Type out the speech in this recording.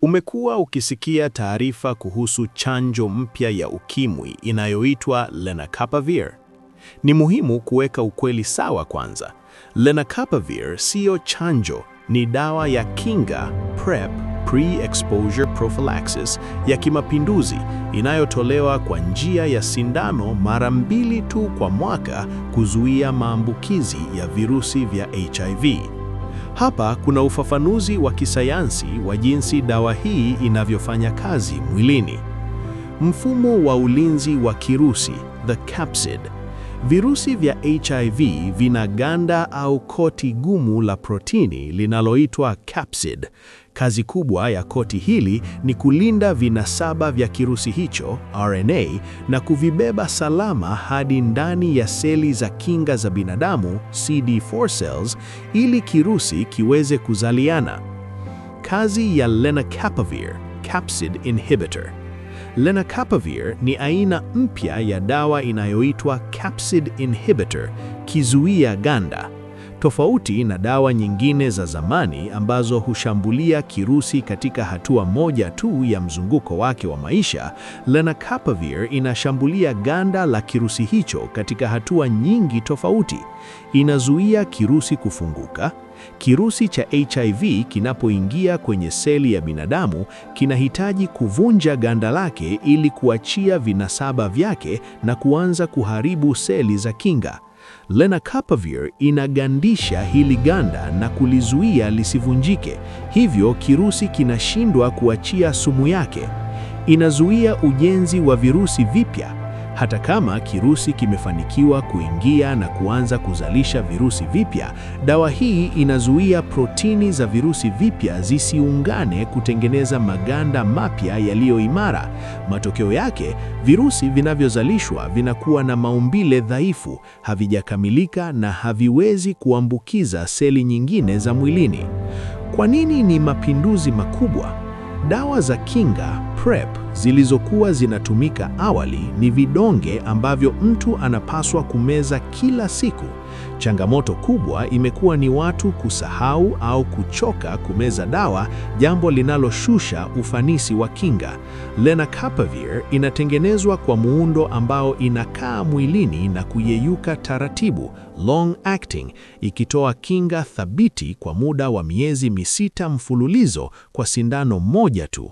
Umekuwa ukisikia taarifa kuhusu chanjo mpya ya ukimwi inayoitwa Lenacapavir. Ni muhimu kuweka ukweli sawa kwanza. Lenacapavir siyo chanjo, ni dawa ya kinga PrEP, pre-exposure prophylaxis, ya kimapinduzi inayotolewa kwa njia ya sindano mara 2 tu kwa mwaka kuzuia maambukizi ya virusi vya HIV. Hapa kuna ufafanuzi wa kisayansi wa jinsi dawa hii inavyofanya kazi mwilini. Mfumo wa ulinzi wa kirusi, the capsid. Virusi vya HIV vina ganda au koti gumu la protini linaloitwa capsid. Kazi kubwa ya koti hili ni kulinda vinasaba vya kirusi hicho, RNA, na kuvibeba salama hadi ndani ya seli za kinga za binadamu, CD4 cells, ili kirusi kiweze kuzaliana. Kazi ya Lenacapavir, capsid inhibitor. Lenacapavir ni aina mpya ya dawa inayoitwa capsid inhibitor, kizuia ganda. Tofauti na dawa nyingine za zamani ambazo hushambulia kirusi katika hatua moja tu ya mzunguko wake wa maisha, Lenacapavir inashambulia ganda la kirusi hicho katika hatua nyingi tofauti. Inazuia kirusi kufunguka. Kirusi cha HIV kinapoingia kwenye seli ya binadamu, kinahitaji kuvunja ganda lake ili kuachia vinasaba vyake na kuanza kuharibu seli za kinga. Lenacapavir inagandisha hili ganda na kulizuia lisivunjike, hivyo kirusi kinashindwa kuachia sumu yake. Inazuia ujenzi wa virusi vipya. Hata kama kirusi kimefanikiwa kuingia na kuanza kuzalisha virusi vipya, dawa hii inazuia protini za virusi vipya zisiungane kutengeneza maganda mapya yaliyo imara. Matokeo yake, virusi vinavyozalishwa vinakuwa na maumbile dhaifu, havijakamilika na haviwezi kuambukiza seli nyingine za mwilini. Kwa nini ni mapinduzi makubwa? Dawa za kinga PrEP zilizokuwa zinatumika awali ni vidonge ambavyo mtu anapaswa kumeza kila siku. Changamoto kubwa imekuwa ni watu kusahau au kuchoka kumeza dawa, jambo linaloshusha ufanisi wa kinga. Lenacapavir inatengenezwa kwa muundo ambao inakaa mwilini na kuyeyuka taratibu, long acting, ikitoa kinga thabiti kwa muda wa miezi 6 mfululizo kwa sindano moja tu.